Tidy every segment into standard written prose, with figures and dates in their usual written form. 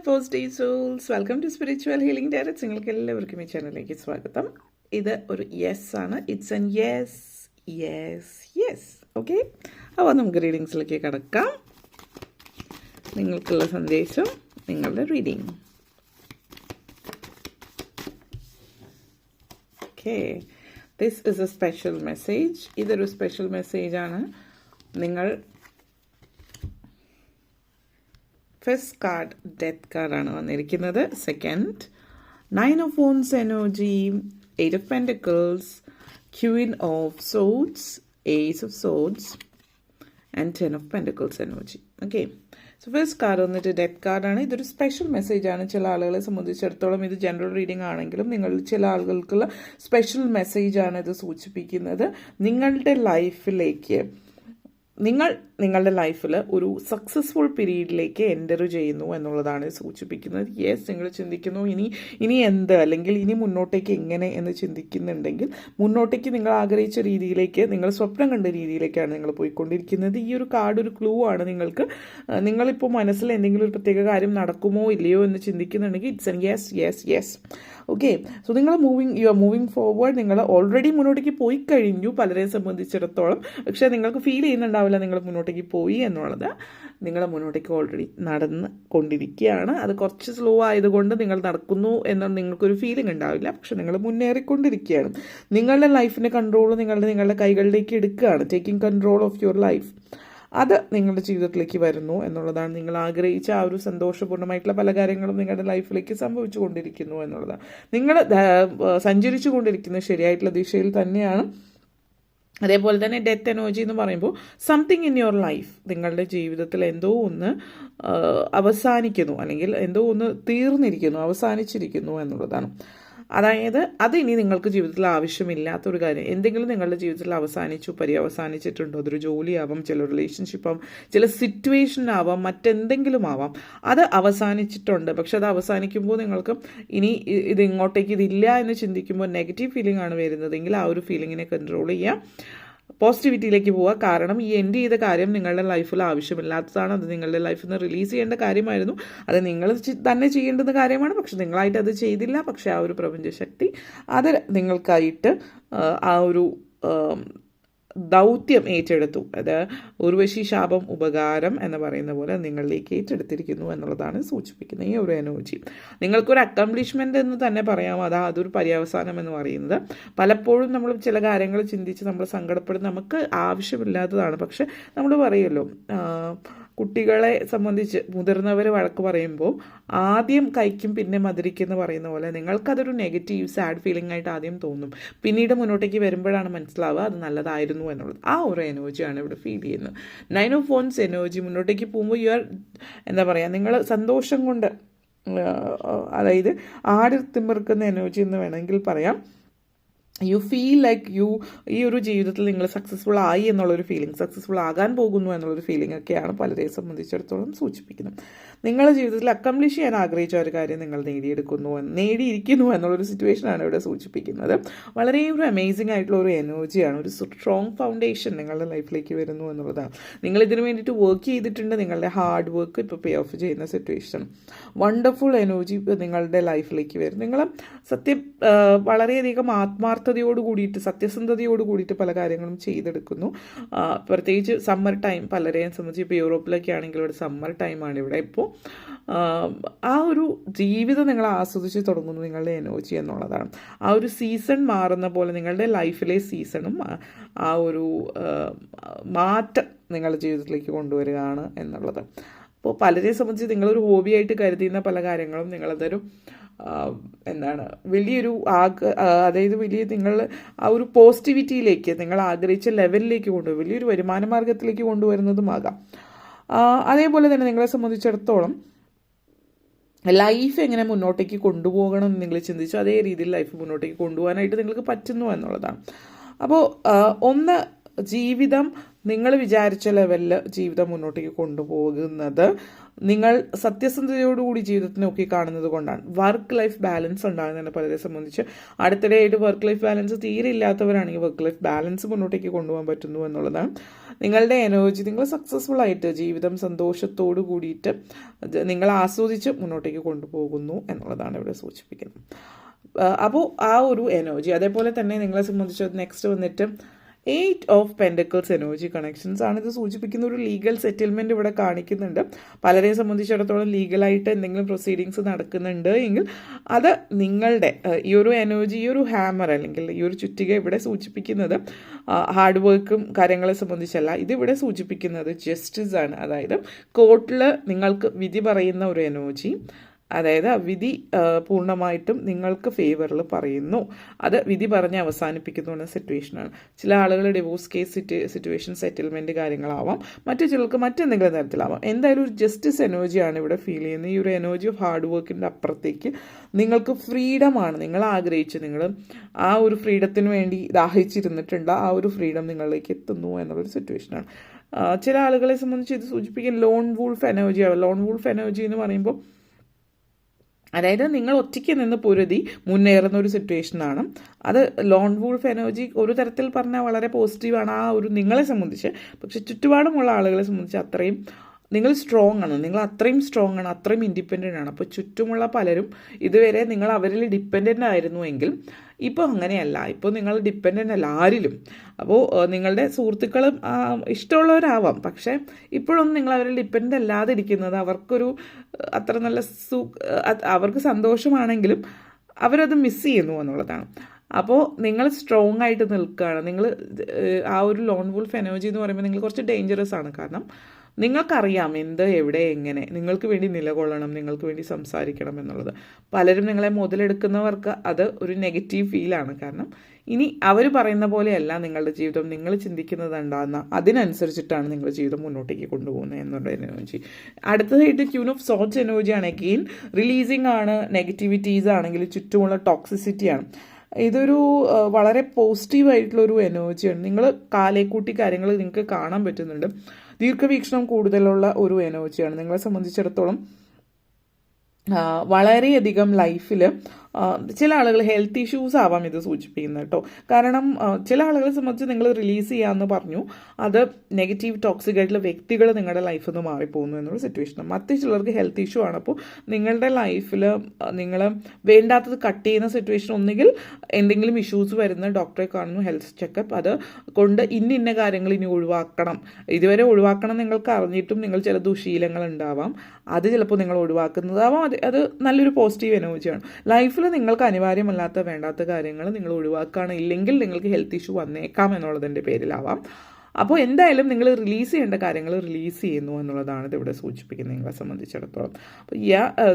Positive souls, welcome to spiritual healing directs. നിങ്ങൾക്ക് എല്ലാവർക്കും ഈ ചാനലിലേക്ക് സ്വാഗതം. ഇത് ഒരു യെസ് ആണ്. It's an yes yes yes. Okay, അപ്പോൾ നമുക്ക് റീഡിങ്സിലേക്ക് കടക്കാം. നിങ്ങൾക്കുള്ള സന്ദേശം, നിങ്ങളുടെ reading. Okay, this is a special message. ഇതൊരു സ്പെഷ്യൽ മെസ്സേജാണ്. നിങ്ങൾ ഫസ്റ്റ് കാർഡ് ഡെത്ത് കാർഡാണ് വന്നിരിക്കുന്നത്. Second 9 of Wands energy, 8 of Pentacles, Queen of Swords, Ace of Swords and 10 of Pentacles energy. Okay, so first card വന്നിട്ട് death കാർഡാണ്. ഇതൊരു special മെസ്സേജാണ്. ചില ആളുകളെ സംബന്ധിച്ചിടത്തോളം ഇത് ജനറൽ റീഡിംഗ് ആണെങ്കിലും ചില ആളുകൾക്കുള്ള സ്പെഷ്യൽ മെസ്സേജാണ് ഇത് സൂചിപ്പിക്കുന്നത്. നിങ്ങളുടെ ലൈഫിലേക്ക് നിങ്ങളുടെ ലൈഫിൽ ഒരു സക്സസ്ഫുൾ പീരീഡിലേക്ക് എൻ്റർ ചെയ്യുന്നു എന്നുള്ളതാണ് സൂചിപ്പിക്കുന്നത്. യെസ്, നിങ്ങൾ ചിന്തിക്കുന്നു ഇനി എന്ത്, അല്ലെങ്കിൽ ഇനി മുന്നോട്ടേക്ക് എങ്ങനെ എന്ന് ചിന്തിക്കുന്നുണ്ടെങ്കിൽ മുന്നോട്ടേക്ക് നിങ്ങൾ ആഗ്രഹിച്ച രീതിയിലേക്ക്, നിങ്ങൾ സ്വപ്നം കണ്ട രീതിയിലേക്കാണ് നിങ്ങൾ പോയിക്കൊണ്ടിരിക്കുന്നത്. ഈ ഒരു കാർഡ് ഒരു ക്ലൂ ആണ് നിങ്ങൾക്ക്. നിങ്ങളിപ്പോൾ മനസ്സിൽ എന്തെങ്കിലും ഒരു പ്രത്യേക കാര്യം നടക്കുമോ ഇല്ലയോ എന്ന് ചിന്തിക്കുന്നുണ്ടെങ്കിൽ it's an yes yes yes. Okay, so you are moving forward. നിങ്ങൾ ഓൾറെഡി മുന്നോട്ടേക്ക് പോയി കഴിഞ്ഞു പലരെ സംബന്ധിച്ചിടത്തോളം. പക്ഷേ നിങ്ങൾക്ക് ഫീൽ ചെയ്യുന്നുണ്ടാവില്ല നിങ്ങൾ മുന്നോട്ടേക്ക് പോയി എന്നുള്ളത്. നിങ്ങൾ മുന്നോട്ടേക്ക് ഓൾറെഡി നടന്ന് കൊണ്ടിരിക്കുകയാണ്. അത് കുറച്ച് സ്ലോ ആയതുകൊണ്ട് നിങ്ങൾ നടക്കുന്നു എന്ന നിങ്ങൾക്കൊരു ഫീലിംഗ് ഉണ്ടാവില്ല. പക്ഷെ നിങ്ങൾ മുന്നേറിക്കൊണ്ടിരിക്കുകയാണ്. നിങ്ങളുടെ ലൈഫിൻ്റെ കൺട്രോൾ നിങ്ങളുടെ കൈകളിലേക്ക് എടുക്കുകയാണ്. Taking control of your life. അത് നിങ്ങളുടെ ജീവിതത്തിലേക്ക് വരുന്നു എന്നുള്ളതാണ്. നിങ്ങൾ ആഗ്രഹിച്ച ആ ഒരു സന്തോഷപൂർണ്ണമായിട്ടുള്ള പല കാര്യങ്ങളും നിങ്ങളുടെ ലൈഫിലേക്ക് സംഭവിച്ചു കൊണ്ടിരിക്കുന്നു എന്നുള്ളതാണ്. നിങ്ങൾ സഞ്ചരിച്ചു കൊണ്ടിരിക്കുന്ന ശരിയായിട്ടുള്ള ദിശയിൽ തന്നെയാണ്. അതേപോലെ തന്നെ ഡെത്ത് എനർജി എന്ന് പറയുമ്പോൾ സംതിങ് ഇൻ യുവർ ലൈഫ്, നിങ്ങളുടെ ജീവിതത്തിൽ എന്തോ ഒന്ന് അവസാനിക്കുന്നു, അല്ലെങ്കിൽ എന്തോ ഒന്ന് തീർന്നിരിക്കുന്നു, അവസാനിച്ചിരിക്കുന്നു എന്നുള്ളതാണ്. അതായത് അത് ഇനി നിങ്ങൾക്ക് ജീവിതത്തിൽ ആവശ്യമില്ലാത്തൊരു കാര്യം, എന്തെങ്കിലും നിങ്ങളുടെ ജീവിതത്തിൽ പര്യവസാനിച്ചിട്ടുണ്ടോ? അതൊരു ജോലിയാവാം, ചില റിലേഷൻഷിപ്പാവാം, ചില സിറ്റുവേഷനാവാം, മറ്റെന്തെങ്കിലും ആവാം. അത് അവസാനിച്ചിട്ടുണ്ട്. പക്ഷെ അത് അവസാനിക്കുമ്പോൾ നിങ്ങൾക്ക് ഇനി ഇത് ഇങ്ങോട്ടേക്ക് ഇതില്ല എന്ന് ചിന്തിക്കുമ്പോൾ നെഗറ്റീവ് ഫീലിംഗ് ആണ് വരുന്നതെങ്കിൽ ആ ഒരു ഫീലിങ്ങിനെ കൺട്രോൾ ചെയ്യാം, പോസിറ്റിവിറ്റിയിലേക്ക് പോവുക. കാരണം ഈ എൻഡ് ചെയ്ത കാര്യം നിങ്ങളുടെ ലൈഫിൽ ആവശ്യമില്ലാത്തതാണ്. അത് നിങ്ങളുടെ ലൈഫിൽ നിന്ന് റിലീസ് ചെയ്യേണ്ട കാര്യമായിരുന്നു. അത് നിങ്ങൾ തന്നെ ചെയ്യേണ്ടുന്ന കാര്യമാണ്. പക്ഷെ നിങ്ങളായിട്ട് അത് ചെയ്തില്ല. പക്ഷെ ആ ഒരു പ്രപഞ്ചശക്തി അത് നിങ്ങൾക്കായിട്ട് ആ ഒരു ദൗത്യം ഏറ്റെടുത്തു. അത് ഉർവശി ശാപം ഉപകാരം എന്ന് പറയുന്ന പോലെ നിങ്ങളിലേക്ക് ഏറ്റെടുത്തിരിക്കുന്നു എന്നുള്ളതാണ് സൂചിപ്പിക്കുന്നത് ഈ ഒരു എനർജി. നിങ്ങൾക്കൊരു അക്കംപ്ലിഷ്മെൻ്റ് എന്ന് തന്നെ പറയാം. അതൊരു പര്യവസാനം എന്ന് പറയുന്നത്. പലപ്പോഴും നമ്മൾ ചില കാര്യങ്ങൾ ചിന്തിച്ച് നമ്മൾ സങ്കടപ്പെടുന്ന നമുക്ക് ആവശ്യമില്ലാത്തതാണ്. പക്ഷെ നമ്മൾ പറയുമല്ലോ, കുട്ടികളെ സംബന്ധിച്ച് മുതിർന്നവർ വഴക്ക് പറയുമ്പോൾ ആദ്യം കഴിക്കും പിന്നെ മധുരിക്കും പറയുന്ന പോലെ നിങ്ങൾക്കതൊരു നെഗറ്റീവ് സാഡ് ഫീലിംഗ് ആയിട്ട് ആദ്യം തോന്നും. പിന്നീട് മുന്നോട്ടേക്ക് വരുമ്പോഴാണ് മനസ്സിലാവുക അത് നല്ലതായിരുന്നു എന്നുള്ളത്. ആ ഒരു എനർജിയാണ് ഇവിടെ ഫീൽ ചെയ്യുന്നത്. 9 of Wands എനർജി. മുന്നോട്ടേക്ക് പോകുമ്പോൾ നിങ്ങൾ സന്തോഷം കൊണ്ട്, അതായത് ആടിത്തിമിർക്കുന്ന എനർജി എന്ന് വേണമെങ്കിൽ പറയാം. യു ഫീൽ ലൈക്ക് ഈ ഒരു ജീവിതത്തിൽ നിങ്ങൾ സക്സസ്ഫുൾ ആയി എന്നുള്ളൊരു ഫീലിംഗ്, സക്സസ്ഫുൾ ആകാൻ പോകുന്നു എന്നുള്ളൊരു ഫീലിംഗ് ഒക്കെയാണ് പലരെ സംബന്ധിച്ചിടത്തോളം സൂചിപ്പിക്കുന്നത്. നിങ്ങളുടെ ജീവിതത്തിൽ അക്കംപ്ലിഷ് ചെയ്യാൻ ആഗ്രഹിച്ച ഒരു കാര്യം നിങ്ങൾ നേടിയിരിക്കുന്നു എന്നുള്ളൊരു സിറ്റുവേഷനാണ് ഇവിടെ സൂചിപ്പിക്കുന്നത്. വളരെ ഒരു അമേസിംഗ് ആയിട്ടുള്ള ഒരു എനർജിയാണ്. ഒരു സ്ട്രോങ് ഫൗണ്ടേഷൻ നിങ്ങളുടെ ലൈഫിലേക്ക് വരുന്നു എന്നുള്ളതാണ്. നിങ്ങൾ ഇതിനു വേണ്ടിയിട്ട് വർക്ക് ചെയ്തിട്ടുണ്ട്. നിങ്ങളുടെ ഹാർഡ് വർക്ക് ഇപ്പോൾ പേ ഓഫ് ചെയ്യുന്ന സിറ്റുവേഷൻ. വണ്ടർഫുൾ എനർജി നിങ്ങളുടെ ലൈഫിലേക്ക് വരും. നിങ്ങൾ വളരെയധികം ആത്മാർത്ഥതയോട് കൂടിയിട്ട്, സത്യസന്ധതയോട് കൂടിയിട്ട് പല കാര്യങ്ങളും ചെയ്തെടുക്കുന്നു. പ്രത്യേകിച്ച് സമ്മർ ടൈം പലരെയും സംബന്ധിച്ച് ഇപ്പോൾ യൂറോപ്പിലൊക്കെ ആണെങ്കിൽ ഇവിടെ സമ്മർ ടൈമാണ്. ഇവിടെ ഇപ്പോൾ ആ ഒരു ജീവിതം നിങ്ങൾ ആസ്വദിച്ച് തുടങ്ങുന്നു നിങ്ങളുടെ എനർജി എന്നുള്ളതാണ്. ആ ഒരു സീസൺ മാറുന്ന പോലെ നിങ്ങളുടെ ലൈഫിലെ സീസണും ആ ഒരു മാറ്റം നിങ്ങളുടെ ജീവിതത്തിലേക്ക് കൊണ്ടുവരികയാണ് എന്നുള്ളത്. അപ്പോൾ പലരെ സംബന്ധിച്ച് നിങ്ങളൊരു ഹോബിയായിട്ട് കരുതുന്ന പല കാര്യങ്ങളും നിങ്ങളതൊരു വലിയൊരു അതായത് നിങ്ങൾ ആ ഒരു പോസിറ്റിവിറ്റിയിലേക്ക്, നിങ്ങൾ ആഗ്രഹിച്ച ലെവലിലേക്ക് കൊണ്ടുപോയി വലിയൊരു വരുമാന മാർഗത്തിലേക്ക് കൊണ്ടുവരുന്നതുമാകാം. അതേപോലെ തന്നെ നിങ്ങളെ സംബന്ധിച്ചിടത്തോളം ലൈഫ് എങ്ങനെ മുന്നോട്ടേക്ക് കൊണ്ടുപോകണം എന്ന് നിങ്ങൾ ചിന്തിച്ചു അതേ രീതിയിൽ ലൈഫ് മുന്നോട്ടേക്ക് കൊണ്ടുപോകാനായിട്ട് നിങ്ങൾക്ക് പറ്റുന്നു എന്നുള്ളതാണ്. അപ്പോൾ ജീവിതം നിങ്ങൾ വിചാരിച്ച ലെവലിൽ ജീവിതം മുന്നോട്ടേക്ക് കൊണ്ടുപോകുന്നത് നിങ്ങൾ സത്യസന്ധതയോടുകൂടി ജീവിതത്തിനെ നോക്കി കാണുന്നത് കൊണ്ടാണ്. വർക്ക് ലൈഫ് ബാലൻസ് ഉണ്ടാകുന്നതിന് പലരെ സംബന്ധിച്ച് അടുത്തിടെയായിട്ട് വർക്ക് ലൈഫ് ബാലൻസ് തീരെ ഇല്ലാത്തവരാണെങ്കിൽ വർക്ക് ലൈഫ് ബാലൻസ് മുന്നോട്ടേക്ക് കൊണ്ടുപോകാൻ പറ്റുന്നു എന്നുള്ളതാണ്. നിങ്ങളുടെ എനർജി, നിങ്ങൾ സക്സസ്ഫുൾ ആയിട്ട് ജീവിതം സന്തോഷത്തോടു കൂടിയിട്ട് നിങ്ങൾ ആസ്വദിച്ച് മുന്നോട്ടേക്ക് കൊണ്ടുപോകുന്നു എന്നുള്ളതാണ് ഇവിടെ സൂചിപ്പിക്കുന്നത്. അപ്പോൾ ആ ഒരു എനർജി, അതേപോലെ തന്നെ നിങ്ങളെ സംബന്ധിച്ച് നെക്സ്റ്റ് വന്നിട്ട് 8 ഓഫ് പെൻഡക്കിൾസ് എനർജി കണക്ഷൻസ് ആണ്. ഇത് സൂചിപ്പിക്കുന്ന ഒരു ലീഗൽ സെറ്റിൽമെൻറ്റ് ഇവിടെ കാണിക്കുന്നുണ്ട്. പലരെയും സംബന്ധിച്ചിടത്തോളം ലീഗലായിട്ട് എന്തെങ്കിലും പ്രൊസീഡിങ്സ് നടക്കുന്നുണ്ട് എങ്കിൽ അത് നിങ്ങളുടെ ഈ ഒരു എനർജി, ഈ ഒരു ഹാമർ അല്ലെങ്കിൽ ഈ ഒരു ചുറ്റിക ഇവിടെ സൂചിപ്പിക്കുന്നത് ഹാർഡ് വർക്കും കാര്യങ്ങളെ സംബന്ധിച്ചല്ല. ഇതിവിടെ സൂചിപ്പിക്കുന്നത് ജസ്റ്റിസ് ആണ്. അതായത് കോർട്ടിൽ നിങ്ങൾക്ക് വിധി പറയുന്ന ഒരു എനർജി, അതായത് വിധി പൂർണ്ണമായിട്ടും നിങ്ങൾക്ക് ഫേവറിൽ പറയുന്നു, അത് വിധി പറഞ്ഞ് അവസാനിപ്പിക്കുന്നു എന്ന സിറ്റുവേഷനാണ്. ചില ആളുകൾ ഡിവോഴ്സ് കേസ് സിറ്റുവേഷൻ സെറ്റിൽമെൻറ്റ് കാര്യങ്ങളാവാം, മറ്റു ചിലർക്ക് മറ്റെന്തെങ്കിലും തരത്തിലാവാം. എന്തായാലും ഒരു ജസ്റ്റിസ് എനർജിയാണ് ഇവിടെ ഫീൽ ചെയ്യുന്നത്. ഈ ഒരു എനർജി ഓഫ് ഹാർഡ് വർക്കിൻ്റെ അപ്പുറത്തേക്ക് നിങ്ങൾക്ക് ഫ്രീഡമാണ് നിങ്ങൾ ആഗ്രഹിച്ച്, നിങ്ങൾ ആ ഒരു ഫ്രീഡത്തിന് വേണ്ടി ദാഹിച്ചിരുന്നിട്ടുണ്ട്, ആ ഒരു ഫ്രീഡം നിങ്ങളിലേക്ക് എത്തുന്നു എന്നുള്ളൊരു സിറ്റുവേഷനാണ്. ചില ആളുകളെ സംബന്ധിച്ച് ഇത് സൂചിപ്പിക്കുന്ന ലോൺ വൂൾഫ് എനർജിയാണ്. ലോൺ വൂൾഫ് എനർജി എന്ന് പറയുമ്പോൾ അതായത് നിങ്ങൾ ഒറ്റയ്ക്ക് നിന്ന് പൊരുതി മുന്നേറുന്ന ഒരു സിറ്റുവേഷനാണ്. അത് ലോൺ വൂൾഫ് എനർജി ഒരു തരത്തിൽ പറഞ്ഞാൽ വളരെ പോസിറ്റീവാണ് ആ ഒരു നിങ്ങളെ സംബന്ധിച്ച്. പക്ഷെ ചുറ്റുപാടുമുള്ള ആളുകളെ സംബന്ധിച്ച് അത്രയും നിങ്ങൾ സ്ട്രോങ് ആണ്, നിങ്ങൾ അത്രയും സ്ട്രോങ് ആണ്, അത്രയും ഇൻഡിപെൻഡൻ്റ് ആണ്. അപ്പോൾ ചുറ്റുമുള്ള പലരും ഇതുവരെ നിങ്ങൾ അവരിൽ ഡിപ്പെൻഡൻ്റ് ആയിരുന്നുവെങ്കിൽ ഇപ്പോൾ അങ്ങനെയല്ല, ഇപ്പോൾ നിങ്ങൾ ഡിപ്പെൻഡൻ്റ് അല്ല ആരിലും. അപ്പോൾ നിങ്ങളുടെ സുഹൃത്തുക്കളും ഇഷ്ടമുള്ളവരാവാം, പക്ഷേ ഇപ്പോഴൊന്നും നിങ്ങൾ അവരിൽ ഡിപ്പെൻഡൻ്റ് അല്ലാതെ ഇരിക്കുന്നത് അവർക്കൊരു അത്ര നല്ല അവർക്ക് സന്തോഷമാണെങ്കിലും അവരത് മിസ് ചെയ്യുന്നു എന്നുള്ളതാണ്. അപ്പോൾ നിങ്ങൾ സ്ട്രോങ് ആയിട്ട് നിൽക്കുകയാണ്. നിങ്ങൾ ആ ഒരു ലോൺ വൂൾഫ് എനർജി എന്ന് പറയുമ്പോൾ നിങ്ങൾ കുറച്ച് ഡേഞ്ചറസ് ആണ്. കാരണം നിങ്ങൾക്കറിയാം എന്ത് എവിടെ എങ്ങനെ നിങ്ങൾക്ക് വേണ്ടി നിലകൊള്ളണം, നിങ്ങൾക്ക് വേണ്ടി സംസാരിക്കണം എന്നുള്ളത്. പലരും നിങ്ങളെ മുതലെടുക്കുന്നവർക്ക് അത് ഒരു നെഗറ്റീവ് ഫീലാണ്. കാരണം ഇനി അവർ പറയുന്ന പോലെയല്ല നിങ്ങളുടെ ജീവിതം, നിങ്ങൾ ചിന്തിക്കുന്നത് ഉണ്ടാകുന്ന അതിനനുസരിച്ചിട്ടാണ് നിങ്ങളുടെ ജീവിതം മുന്നോട്ടേക്ക് കൊണ്ടുപോകുന്നത് എന്നുള്ള എനർജി. അടുത്തതായിട്ട് ക്യൂൻ ഓഫ് സോർട്സ് എനർജിയാണ്. അഗെയിൻ റിലീസിങ് ആണ്, നെഗറ്റിവിറ്റീസ് ആണെങ്കിൽ ചുറ്റുമുള്ള ടോക്സിസിറ്റിയാണ്. ഇതൊരു വളരെ പോസിറ്റീവായിട്ടുള്ളൊരു എനർജിയാണ്. നിങ്ങൾ കാലേക്കൂട്ടി കാര്യങ്ങൾ നിങ്ങൾക്ക് കാണാൻ പറ്റുന്നുണ്ട്. ദീർഘവീക്ഷണം കൂടുതലുള്ള ഒരു എനർജിയാണ്. നിങ്ങളെ സംബന്ധിച്ചിടത്തോളം വളരെയധികം ലൈഫിൽ ചില ആളുകൾ ഹെൽത്ത് ഇഷ്യൂസ് ആവാം ഇത് സൂചിപ്പിക്കുന്നത് കേട്ടോ. കാരണം ചില ആളുകളെ സംബന്ധിച്ച് നിങ്ങൾ റിലീസ് ചെയ്യാമെന്ന് പറഞ്ഞു, അത് നെഗറ്റീവ് ടോക്സിക് ആയിട്ടുള്ള വ്യക്തികൾ നിങ്ങളുടെ ലൈഫിൽ നിന്ന് മാറിപ്പോകുന്നു എന്നുള്ള സിറ്റുവേഷൻ. മറ്റു ചിലർക്ക് ഹെൽത്ത് ഇഷ്യൂ ആണ്. അപ്പോൾ നിങ്ങളുടെ ലൈഫിൽ നിങ്ങൾ വേണ്ടാത്തത് കട്ട് ചെയ്യുന്ന സിറ്റുവേഷൻ, ഒന്നുകിൽ എന്തെങ്കിലും ഇഷ്യൂസ് വരുന്ന ഡോക്ടറെ കാണുന്നു, ഹെൽത്ത് ചെക്കപ്പ്, അത് കൊണ്ട് ഇന്ന കാര്യങ്ങൾ ഇനി ഒഴിവാക്കണം, ഇതുവരെ ഒഴിവാക്കണം നിങ്ങൾക്ക് അറിഞ്ഞിട്ടും നിങ്ങൾ ചില ദുശീലങ്ങൾ ഉണ്ടാവാം, അത് ചിലപ്പോൾ നിങ്ങൾ ഒഴിവാക്കുന്നതാവാം. അത് നല്ലൊരു പോസിറ്റീവ് എനർജിയാണ്. ലൈഫിൽ നിങ്ങൾക്ക് അനിവാര്യമല്ലാത്ത വേണ്ടാത്ത കാര്യങ്ങൾ നിങ്ങൾ ഒഴിവാക്കുകയാണ്, ഇല്ലെങ്കിൽ നിങ്ങൾക്ക് ഹെൽത്ത് ഇഷ്യൂ വന്നേക്കാം എന്നുള്ളതിൻ്റെ പേരിലാവാം. അപ്പോൾ എന്തായാലും നിങ്ങൾ റിലീസ് ചെയ്യേണ്ട കാര്യങ്ങൾ റിലീസ് ചെയ്യുന്നു എന്നുള്ളതാണ് ഇതിവിടെ സൂചിപ്പിക്കുന്നത് നിങ്ങളെ സംബന്ധിച്ചിടത്തോളം. അപ്പോൾ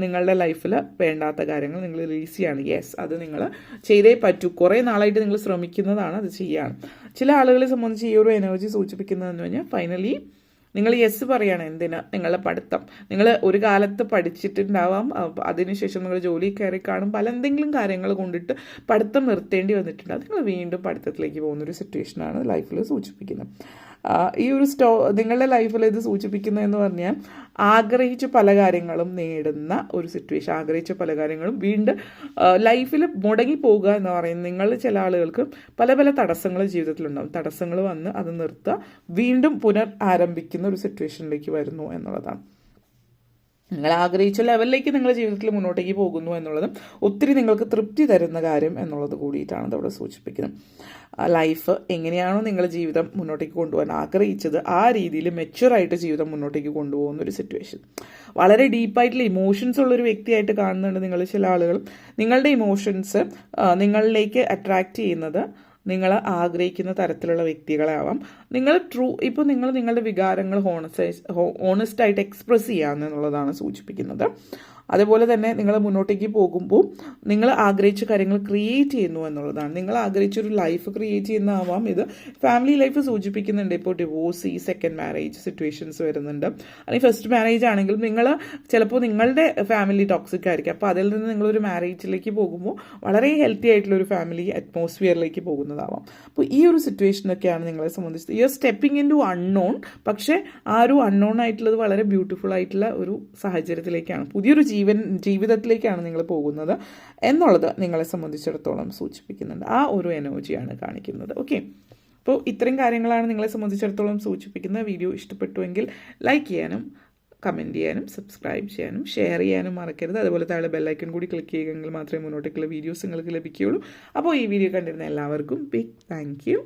നിങ്ങളുടെ ലൈഫിൽ വേണ്ടാത്ത കാര്യങ്ങൾ നിങ്ങൾ റിലീസ് ചെയ്യാണ്. യെസ്, അത് നിങ്ങൾ ചെയ്തേ പറ്റൂ. കുറേ നാളായിട്ട് നിങ്ങൾ ശ്രമിക്കുന്നതാണ്, അത് ചെയ്യാണ്. ചില ആളുകളെ സംബന്ധിച്ച് ഈ ഒരു എനർജി സൂചിപ്പിക്കുന്നതെന്ന് പറഞ്ഞാൽ ഫൈനലി നിങ്ങൾ യെസ് പറയാണ്. എന്തിനാ? നിങ്ങളുടെ പഠിത്തം, നിങ്ങൾ ഒരു കാലത്ത് പഠിച്ചിട്ടുണ്ടാവാം, അതിനുശേഷം നിങ്ങൾ ജോലി കയറി കാണും, പല എന്തെങ്കിലും കാര്യങ്ങൾ കൊണ്ടിട്ട് പഠിത്തം നിർത്തേണ്ടി വന്നിട്ടുണ്ട്, അത് നിങ്ങൾ വീണ്ടും പഠിത്തത്തിലേക്ക് പോകുന്നൊരു സിറ്റുവേഷനാണ് ലൈഫിൽ സൂചിപ്പിക്കുന്നത്. ഈ ഒരു നിങ്ങളുടെ ലൈഫിൽ ഇത് സൂചിപ്പിക്കുന്നതെന്ന് പറഞ്ഞാൽ ആഗ്രഹിച്ച പല കാര്യങ്ങളും നേടുന്ന ഒരു സിറ്റുവേഷൻ, ആഗ്രഹിച്ച പല കാര്യങ്ങളും വീണ്ടും ലൈഫിൽ മുടങ്ങി പോകുക എന്ന് പറയുന്നത്. നിങ്ങൾ ചില ആളുകൾക്ക് പല പല തടസ്സങ്ങൾ ജീവിതത്തിലുണ്ടാകും, തടസ്സങ്ങൾ വന്ന് അത് നിർത്തുക, വീണ്ടും ആരംഭിക്കുന്ന ഒരു സിറ്റുവേഷനിലേക്ക് വരുന്നു എന്നുള്ളതാണ്. നിങ്ങൾ ആഗ്രഹിച്ച ലെവലിലേക്ക് നിങ്ങളുടെ ജീവിതത്തിൽ മുന്നോട്ടേക്ക് പോകുന്നു എന്നുള്ളതും ഒത്തിരി നിങ്ങൾക്ക് തൃപ്തി തരുന്ന കാര്യം എന്നുള്ളത് കൂടിയിട്ടാണ് അതവിടെ സൂചിപ്പിക്കുന്നത്. ലൈഫ് എങ്ങനെയാണോ നിങ്ങൾ ജീവിതം മുന്നോട്ടേക്ക് കൊണ്ടുപോകാൻ ആഗ്രഹിച്ചത് ആ രീതിയിൽ മെച്യൂറായിട്ട് ജീവിതം മുന്നോട്ടേക്ക് കൊണ്ടുപോകുന്ന ഒരു സിറ്റുവേഷൻ. വളരെ ഡീപ്പായിട്ടുള്ള ഇമോഷൻസ് ഉള്ളൊരു വ്യക്തിയായിട്ട് കാണുന്നുണ്ട് നിങ്ങൾ. ചില ആളുകൾ നിങ്ങളുടെ ഇമോഷൻസ് നിങ്ങളിലേക്ക് അട്രാക്റ്റ് ചെയ്യുന്നത് നിങ്ങൾ ആഗ്രഹിക്കുന്ന തരത്തിലുള്ള വ്യക്തികളാവാം. നിങ്ങൾ ഇപ്പോൾ നിങ്ങൾ നിങ്ങളുടെ വികാരങ്ങൾ ഹോണസ്റ്റായിട്ട് എക്സ്പ്രസ് ചെയ്യാമെന്നുള്ളതാണ് സൂചിപ്പിക്കുന്നത്. അതുപോലെ തന്നെ നിങ്ങൾ മുന്നോട്ടേക്ക് പോകുമ്പോൾ നിങ്ങൾ ആഗ്രഹിച്ച കാര്യങ്ങൾ ക്രിയേറ്റ് ചെയ്യുന്നു എന്നുള്ളതാണ്. നിങ്ങൾ ആഗ്രഹിച്ചൊരു ലൈഫ് ക്രിയേറ്റ് ചെയ്യുന്നതാവാം. ഇത് ഫാമിലി ലൈഫ് സൂചിപ്പിക്കുന്നുണ്ട്. ഇപ്പോൾ ഡിവോഴ്സ്, സെക്കൻഡ് മാരേജ് സിറ്റുവേഷൻസ് വരുന്നുണ്ട്. അല്ലെങ്കിൽ ഫസ്റ്റ് മാരേജ് ആണെങ്കിലും നിങ്ങൾ ചിലപ്പോൾ നിങ്ങളുടെ ഫാമിലി ടോക്സിക് ആയിരിക്കും. അപ്പോൾ അതിൽ നിന്ന് നിങ്ങളൊരു മാരേജിലേക്ക് പോകുമ്പോൾ വളരെ ഹെൽത്തി ആയിട്ടുള്ളൊരു ഫാമിലി അറ്റ്മോസ്ഫിയറിലേക്ക് പോകുന്നു. പോകുന്നതാവാം. അപ്പോൾ ഈ ഒരു സിറ്റുവേഷനൊക്കെയാണ് നിങ്ങളെ സംബന്ധിച്ച് you are stepping into unknown. പക്ഷേ ആ ഒരു അൺനോൺ ആയിട്ടുള്ളത് വളരെ ബ്യൂട്ടിഫുൾ ആയിട്ടുള്ള ഒരു സാഹചര്യത്തിലേക്കാണ്, പുതിയൊരു ജീവിതത്തിലേക്കാണ് നിങ്ങൾ പോകുന്നത് എന്നുള്ളത് നിങ്ങളെ സംബന്ധിച്ചിടത്തോളം സൂചിപ്പിക്കുന്നുണ്ട്. ആ ഒരു എനർജിയാണ് കാണിക്കുന്നത്. ഓക്കെ, അപ്പോൾ ഇത്രയും കാര്യങ്ങളാണ് നിങ്ങളെ സംബന്ധിച്ചിടത്തോളം സൂചിപ്പിക്കുന്ന. വീഡിയോ ഇഷ്ടപ്പെട്ടുവെങ്കിൽ ലൈക്ക് ചെയ്യാനും കമൻറ്റ് ചെയ്യാനും സബ്സ്ക്രൈബ് ചെയ്യാനും ഷെയർ ചെയ്യാനും മറക്കരുത്. അതുപോലെ താഴെ ബെല്ലൈക്കൺ കൂടി ക്ലിക്ക് ചെയ്യുമെങ്കിൽ മാത്രമേ മുന്നോട്ടേക്കുള്ള വീഡിയോസ് നിങ്ങൾക്ക് ലഭിക്കുകയുള്ളൂ. അപ്പോൾ ഈ വീഡിയോ കണ്ടിരുന്ന എല്ലാവർക്കും ബിഗ് താങ്ക് യു.